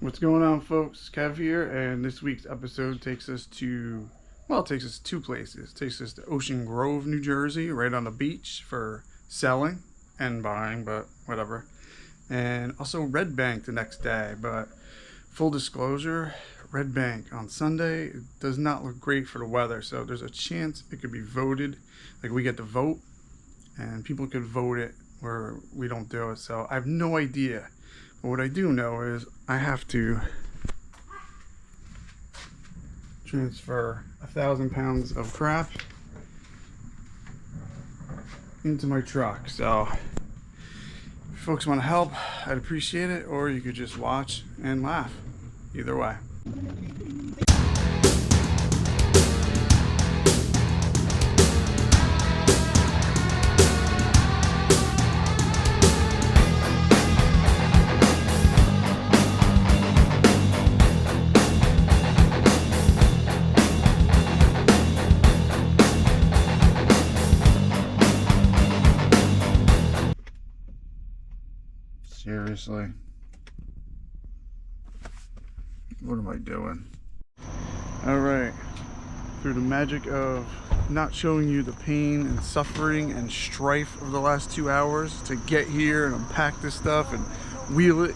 What's going on, folks? Kev here, and this week's episode takes us to, well, it takes us to two places. It takes us to Ocean Grove, New Jersey, right on the beach for selling and buying, but whatever. And also Red Bank the next day, but full disclosure, Red Bank on Sunday it does not look great for the weather, so there's a chance it could be voted. Like, we get to vote, and people could vote it where we don't do it, so I have no idea. But what I do know is I have to transfer 1,000 pounds of crap into my truck. So if folks want to help, I'd appreciate it, or you could just watch and laugh. Either way. Seriously, what am I doing? All right, through the magic of not showing you the pain and suffering and strife of the last 2 hours to get here and unpack this stuff and wheel it,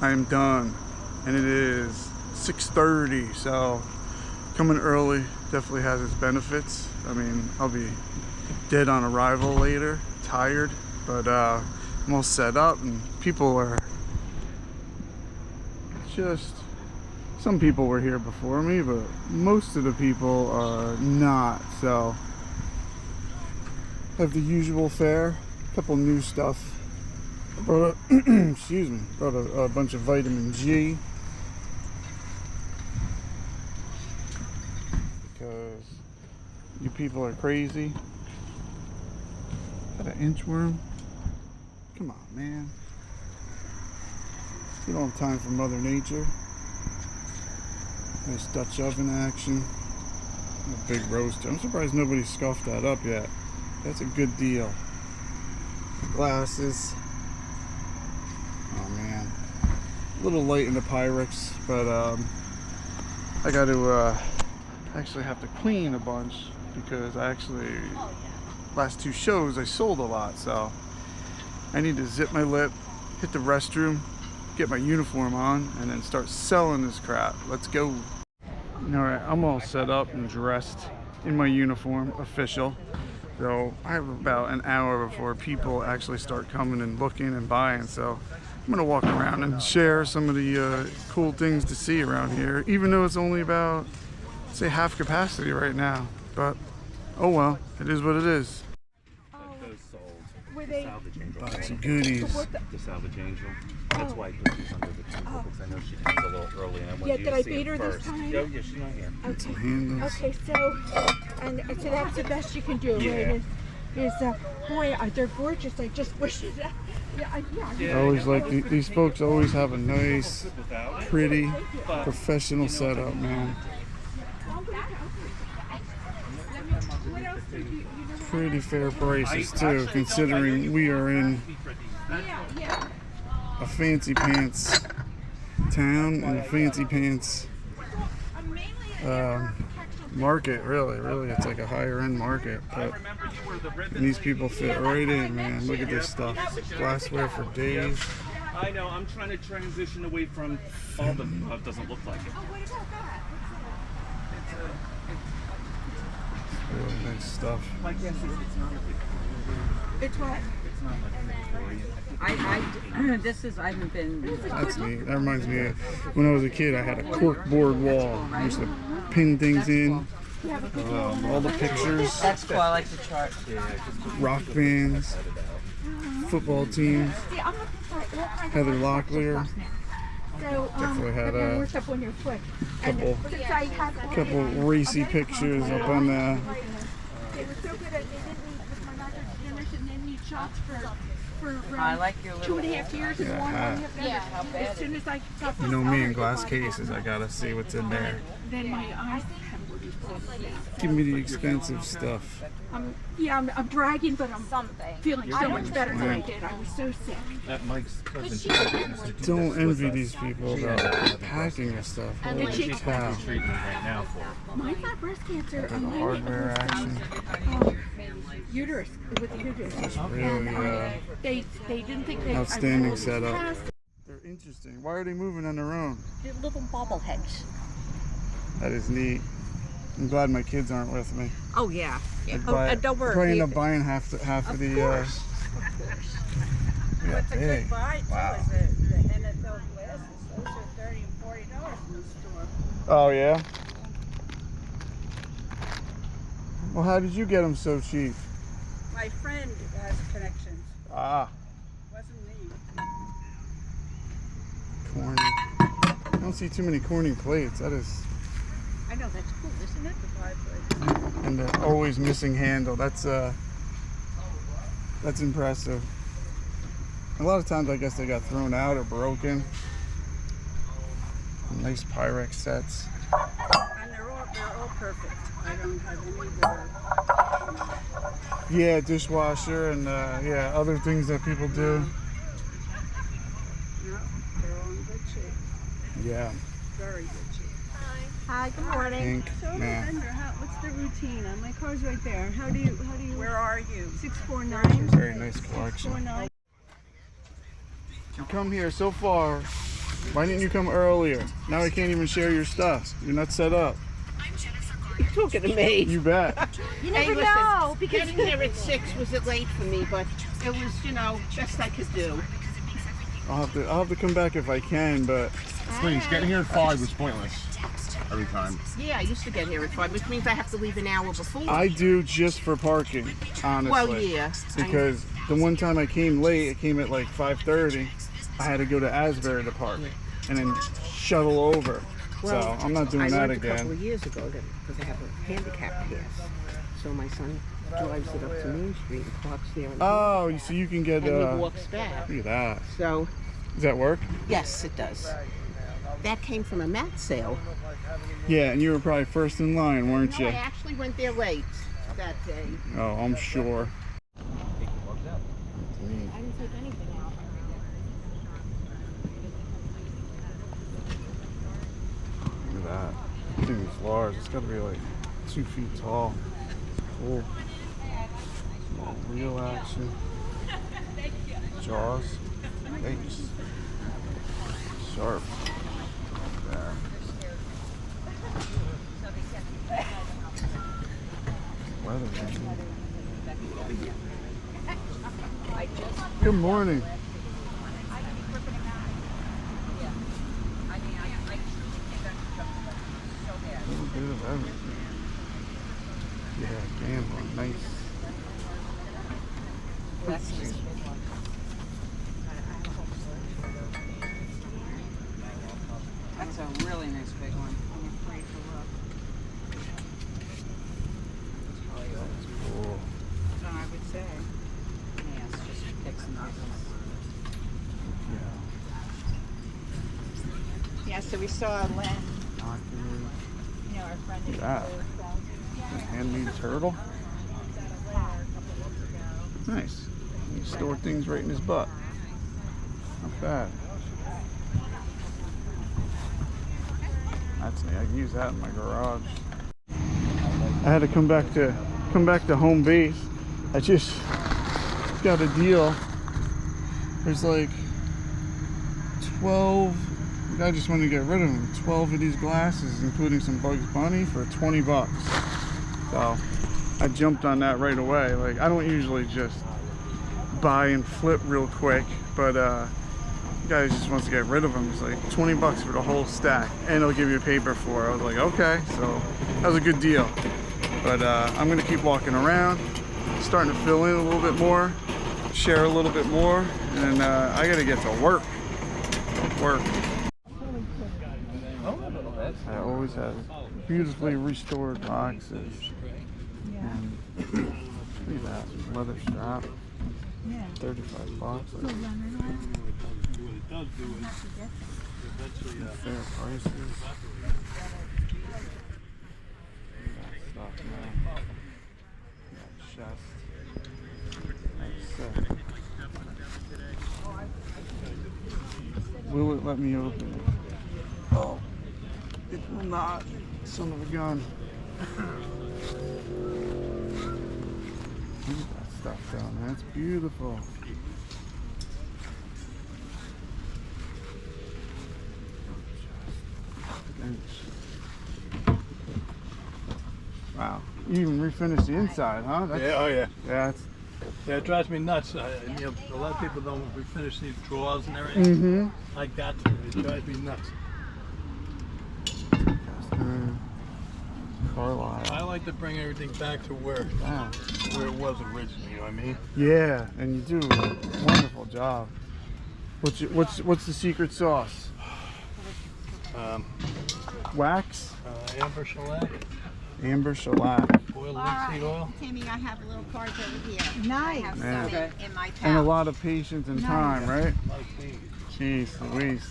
I am done. And it is 6:30, so coming early definitely has its benefits. I mean, I'll be dead on arrival later, tired, but I'm all set up, and people are just, some people were here before me, but most of the people are not. So I have the usual fare, a couple new stuff. Brought a excuse me, brought a bunch of vitamin G because you people are crazy. Is that an inchworm? Come on, man. You don't have time for Mother Nature. Nice Dutch oven action. A big roaster. I'm surprised nobody scuffed that up yet. That's a good deal. Glasses. Oh, man. A little light in the Pyrex, but I got to actually have to clean a bunch because I actually, last two shows, I sold a lot, so I need to zip my lip, hit the restroom, get my uniform on, and then start selling this crap. Let's go. Alright, I'm all set up and dressed in my uniform, official. So I have about an hour before people actually start coming and looking and buying. So I'm going to walk around and share some of the cool things to see around here, even though it's only about, say, half capacity right now. But, oh well, it is what it is. Bought some goodies. The salvage angel. That's why I put these under the table, because I know she comes a little early and I want you did to I see beat her it this first. time? No, yeah, she's not here. Okay. Some handles. Okay, so that's the best you can do, Yeah. right? Is boy, they're gorgeous. I just wish it. I always like these folks always have a nice, pretty, professional setup, man. Pretty fair prices too, considering we are in a fancy pants town and a fancy pants market. Really, it's like a higher end market. But and these people fit right in, man. Look at this stuff. Glassware for days. I know, I'm trying to transition away from all the, it doesn't look like it. Really nice stuff. My guess is it's not a Victorian. It's what? It's not like a Victorian. This is, I haven't been. That's neat. That reminds me of when I was a kid, I had a corkboard wall. I used to pin things in. All the pictures, That's cool. I like the chart. rock bands, football teams. See, I'm looking for all kinds Heather of Locklear. So, Definitely had and then a what's up on your foot? couple- Since I had all Couple racy pictures up on the. they were so good at they didn't need with my mother's dinners and didn't need shots for I like your little. 2.5 years and one. Yeah. As soon as I got You know me in glass cases, I gotta see what's in there. then my eyes had Give me the expensive stuff. Yeah, I'm bragging, but I'm feeling so much better than I did. I was so sick. That Mike's cousin. Don't envy these people about packing and stuff. Holy She's cow. going through treatment right now for it. Mine got breast cancer. The And mine hardware was, action. uterus, with the uterus. Really They didn't think they... outstanding setup. They're interesting. Why are they moving on their own? They're little bobbleheads. That is neat. I'm glad my kids aren't with me. Oh, yeah. I'd buy, don't I'd worry. probably end up buying half of the. Of course. Yeah, big. Buy too Wow. is the NFL glasses. Those are $30 and $40 in the store. Oh yeah. Well, how did you get them so cheap? My friend has connections. Ah, Wasn't me. corny. I don't see too many corny plates. That is, I know, that's cool, isn't it? and the always missing handle. That's impressive. A lot of times, I guess they got thrown out or broken. Nice Pyrex sets. And they're all perfect. I don't have any that are, Yeah, dishwasher and yeah, other things that people do. no, they're all in good shape. Yeah, Very good shape. Hi, good morning. pink. So Yeah. Vendor, what's the routine? My car's right there. How do you? Where are you? 649. Very nice collection. 49. You come here so far. Why didn't you come earlier? Now I can't even share your stuff. You're not set up. You're talking to me. You bet. You Hey, never listen, know, because... getting here at 6 was it late for me, but it was, best I could do. I'll have to come back if I can, but Please, getting here at 5 was pointless every time. Yeah, I used to get here at 5, which means I have to leave an hour before. I do just for parking, honestly. Well, yeah. Because the one time I came late, it came at like 5:30. I had to go to Asbury to park and then shuttle over. Well, so I'm not doing I that learned a couple again. of years ago because I have a handicap pass. So my son drives it up to Main Street and parks there. And Oh, so you can get and he walks back. look at that. So, Does that work? yes, it does. That came from a mat sale. Yeah, and you were probably first in line, weren't No, you? I actually went there late that day. Oh, I'm sure. I didn't take anything out. Look at that. That thing is large. It's got to be like 2 feet tall. Cool. Small wheel action. Jaws. Nice. Sharp. Yeah. Weather vision. Good morning. A little bit of everything. Yeah, gambling. Nice. Let's see. That's a really nice big one. I'm afraid to look. Cool. So I would say, yeah, it's just picks and puzzles. Yeah. Yeah, so we saw Len, Binoculars. our friend. Look at that. Just handmade turtle. Nice. You store things right in his butt. Not bad. That's neat. I can use that in my garage. I had to come back to home base. I just got a deal. There's like 12. The guy just wanted to get rid of them. 12 of these glasses, including some Bugs Bunny, for 20 bucks. So I jumped on that right away. Like, I don't usually just buy and flip real quick, but the guy just wants to get rid of them. It's like 20 bucks for the whole stack, and he'll give you paper for it. I was like, okay, so that was a good deal. But I'm gonna keep walking around, starting to fill in a little bit more, share a little bit more, and I gotta get to work. I always have beautifully restored boxes. And look at that, leather strap. 35 bucks. Fair prices. Chest. That's sick. Will it let me open it? Oh, it will not. Son of a gun. Look at that stuff down there. That's beautiful. Wow. You even refinished the inside, huh? That's, Yeah, oh yeah. yeah, it's, Yeah, it drives me nuts. You know, a lot of people don't refinish these drawers and everything. mm-hmm. I got to. It drives me nuts. Carlisle. I like to bring everything back to where it was originally. You know what I mean? Yeah, and you do a wonderful job. What's the secret sauce? Wax? Amber shellac, Amber shellac. boiled linseed oil. Timmy, I have little cards over here. Nice. I have Man. some in my pouch. And a lot of patience and time, right? Like me. Jeez Louise.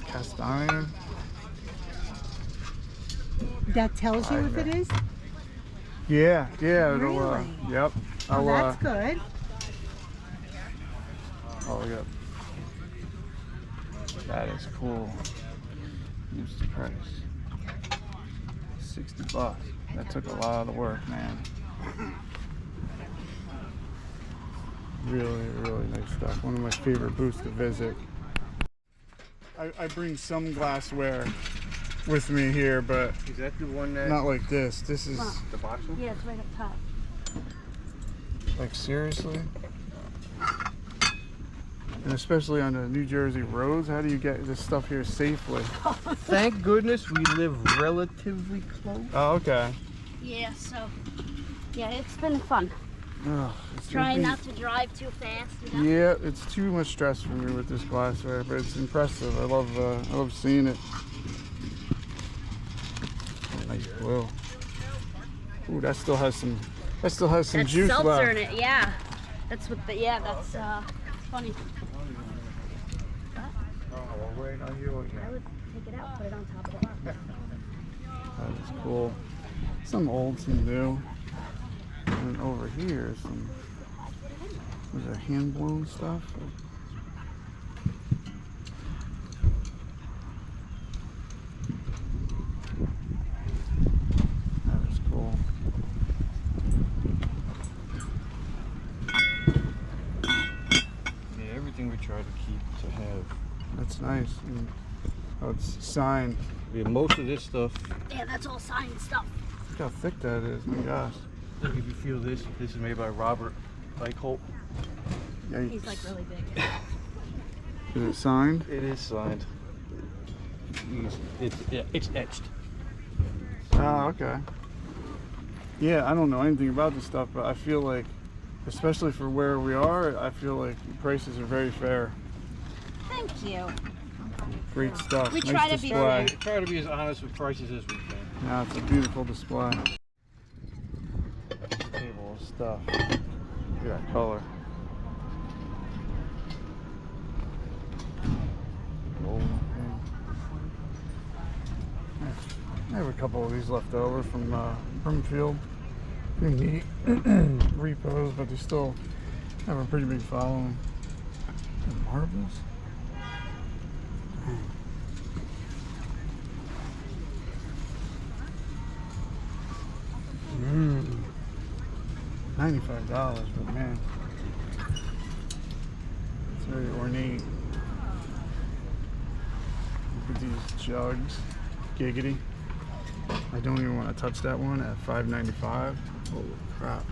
Cast iron. That tells you if it is? Yeah, it'll, Really? yep. Oh, that's good. Oh, yep. That is cool. Here's the price. $60. That took a lot of work, man. Really, really nice stuff. One of my favorite booths to visit. I bring some glassware with me here, but Is that the one that not like this. This is the box one? Yeah, it's right up top. like seriously. And especially on the New Jersey roads, how do you get this stuff here safely? Thank goodness we live relatively close. Oh, okay. Yeah, so, yeah, it's been fun. Ugh, it's Trying gonna not to drive too fast, you know? be- Yeah, it's too much stress for me with this glassware, but it's impressive. I love seeing it. Nice blue. Ooh, that still has some That's juice seltzer left. in it, yeah. That's what the, yeah, that's, funny. Oh, we're waiting on you again. I would take it out, put it on top of the box. That is cool. Some old, some new. And over here, some is there hand blown stuff? That is cool. Yeah, everything we try to keep to have. That's nice. And, oh, it's signed. Yeah, most of this stuff. Yeah, that's all signed stuff. Look how thick that is. My gosh. Look, if you feel this is made by Robert Eichholt. Yikes. He's like really big. Is it signed? It is signed. It's etched. Oh, okay. Yeah, I don't know anything about this stuff, but I feel like, especially for where we are, I feel like the prices are very fair. Thank you. Great stuff. We Nice try to be display. Try to be as honest with prices as we can. Yeah, it's a beautiful display. Table of stuff. Look at that color. Gold thing. I have a couple of these left over from Brimfield. Pretty neat repos, but they still have a pretty big following. And marbles. $95, but man, it's very ornate. Look at these jugs, giggity. I don't even want to touch that one at $5.95. Holy crap!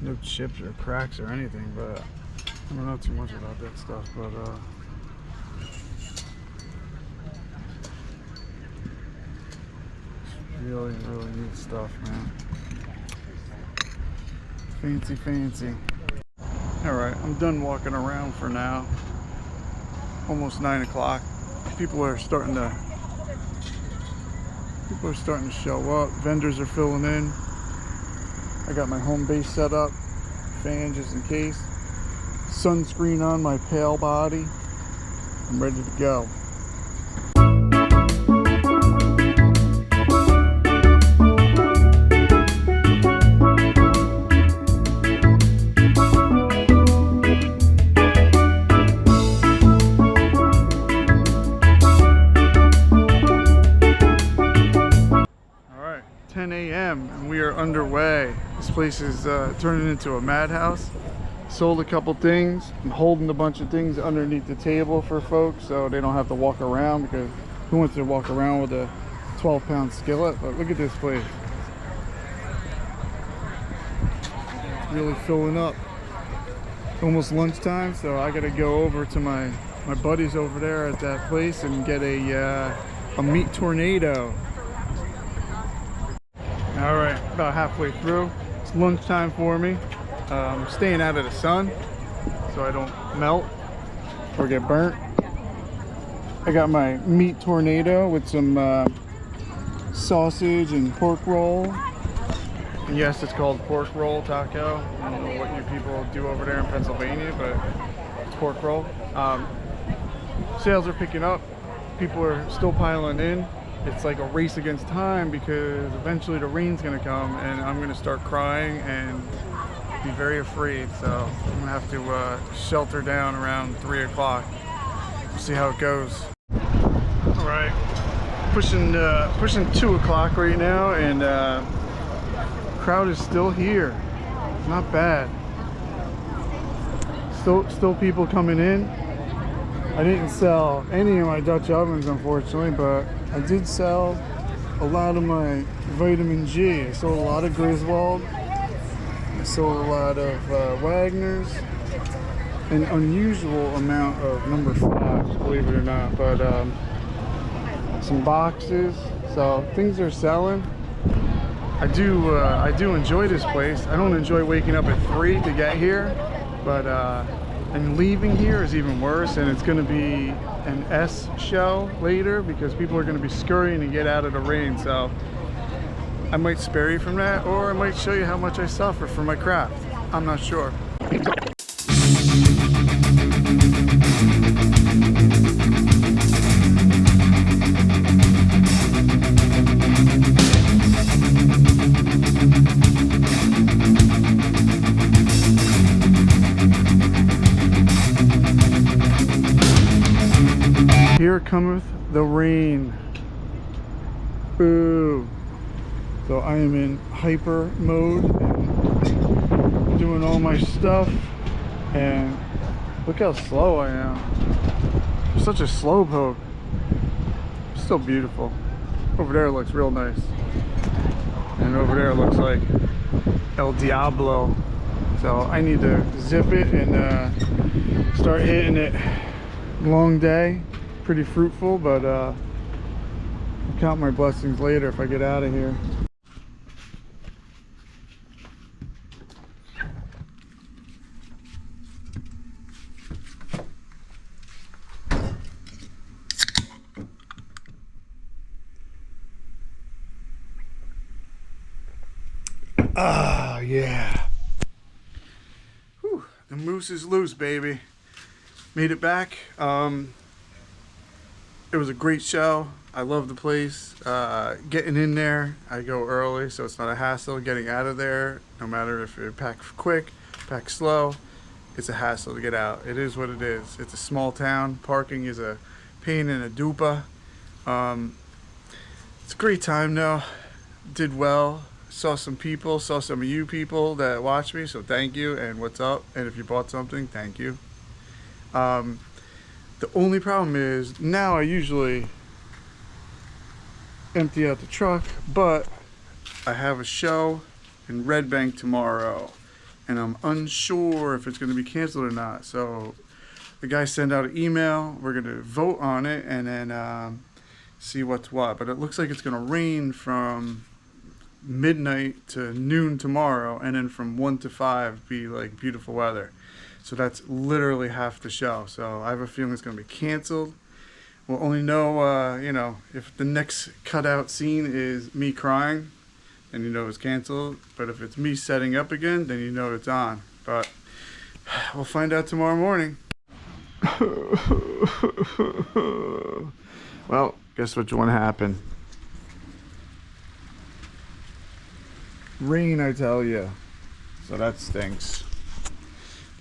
No chips or cracks or anything, but I don't know too much about that stuff. But really, really neat stuff, man. Fancy, fancy. All right, I'm done walking around for now. Almost 9 o'clock. People are starting to show up. Vendors are filling in. I got my home base set up. Fan just in case. Sunscreen on my pale body. I'm ready to go. p.m. and we are underway. This place is turning into a madhouse. Sold a couple things. I'm holding a bunch of things underneath the table for folks so they don't have to walk around, because who wants to walk around with a 12-pound skillet? But look at this place. It's really filling up. Almost lunchtime, so I gotta go over to my buddies over there at that place and get a meat tornado. All right, about halfway through. It's lunchtime for me. I'm staying out of the sun so I don't melt or get burnt. I got my meat tornado with some sausage and pork roll. And yes, it's called pork roll taco. I don't know what you people do over there in Pennsylvania, but it's pork roll. Sales are picking up. People are still piling in. It's like a race against time because eventually the rain's gonna come and I'm gonna start crying and be very afraid. So I'm gonna have to shelter down around 3 o'clock. We'll see how it goes. All right, pushing 2 o'clock right now, and crowd is still here. Not bad. Still people coming in. I didn't sell any of my Dutch ovens, unfortunately, but I did sell a lot of my vitamin G. I sold a lot of Griswold. I sold a lot of Wagner's. An unusual amount of number 5, believe it or not, but some boxes. So things are selling. I do enjoy this place. I don't enjoy waking up at 3 to get here, but and leaving here is even worse, and it's going to be an S show later because people are going to be scurrying to get out of the rain. So I might spare you from that, or I might show you how much I suffer for my craft. I'm not sure. Here cometh the rain. Boo. So I am in hyper mode and doing all my stuff, and look how slow I am. I'm such a slow poke. Still beautiful. Over there looks real nice, and over there looks like El Diablo. So I need to zip it and start hitting it. Long day. Pretty fruitful, but I'll count my blessings later if I get out of here. Ah, yeah. Whew, the moose is loose, baby. Made it back. It was a great show. I love the place. Getting in there, I go early, so it's not a hassle. Getting out of there, no matter if you pack quick, pack slow, it's a hassle to get out. It is what it is. It's a small town. Parking is a pain in a dupa. It's a great time though. Did well. Saw some people, saw some of you people that watched me, so thank you, and what's up? And if you bought something, thank you. The only problem is now I usually empty out the truck, but I have a show in Red Bank tomorrow and I'm unsure if it's going to be canceled or not. So the guy sent out an email. We're going to vote on it and then see what's what. But it looks like it's going to rain from midnight to noon tomorrow, and then from 1 to 5 be like beautiful weather. So that's literally half the show. So I have a feeling it's going to be canceled. We'll only know, you know, if the next cutout scene is me crying, then you know it's canceled. But if it's me setting up again, then you know it's on. But we'll find out tomorrow morning. Well, guess what you want to happen? Rain, I tell you. So that stinks.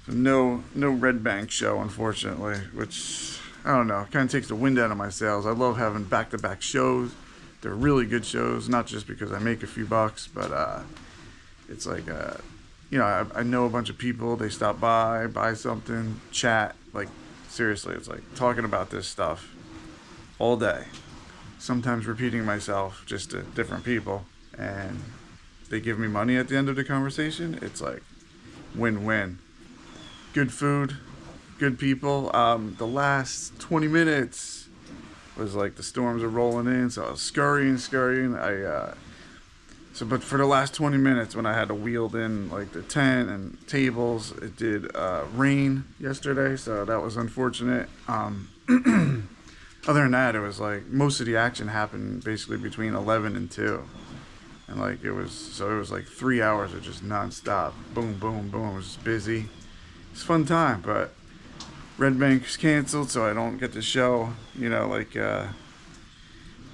No Red Bank show, unfortunately, which I don't know, kind of takes the wind out of my sails. I love having back-to-back shows, they're really good shows, not just because I make a few bucks, but it's like, you know, I know a bunch of people, they stop by, buy something, chat, like seriously, it's like talking about this stuff all day, sometimes repeating myself just to different people, and they give me money at the end of the conversation. It's like win-win. Good food, good people. The last 20 minutes was like the storms are rolling in, so I was scurrying. But for the last 20 minutes when I had to wheel in like the tent and tables, it did rain yesterday, so that was unfortunate. Other than that, it was like most of the action happened basically between 11 and 2. And like it was like 3 hours of just nonstop. Boom, boom, boom. It was just busy. It's a fun time, but Red Bank's canceled, so I don't get to show, you know, like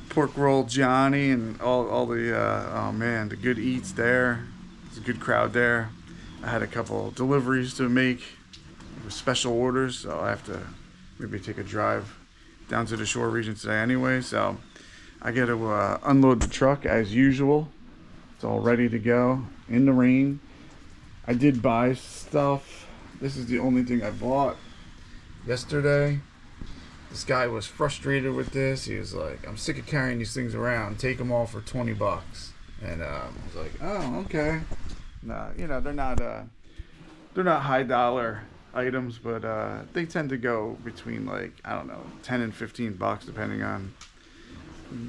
Pork Roll Johnny and all the, oh man, the good eats there. There's a good crowd there. I had a couple deliveries to make with special orders, so I have to maybe take a drive down to the shore region today anyway, so I get to unload the truck as usual. It's all ready to go in the rain. I did buy stuff. This is the only thing I bought yesterday. This guy was frustrated with this. He was like, I'm sick of carrying these things around. Take them all for 20 bucks. And I was like, oh, okay. Nah, you know, they're not high dollar items, but they tend to go between like, I don't know, 10 and 15 bucks depending on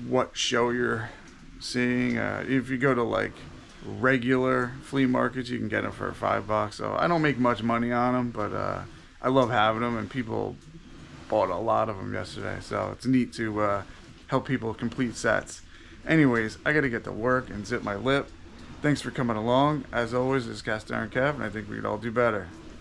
what show you're seeing. If you go to like regular flea markets, you can get them for $5. So I don't make much money on them, but I love having them, and people bought a lot of them yesterday, so it's neat to help people complete sets. Anyways, I gotta get to work and zip my lip. Thanks for coming along. As always, this is Cast Iron Kev, and I think we could all do better.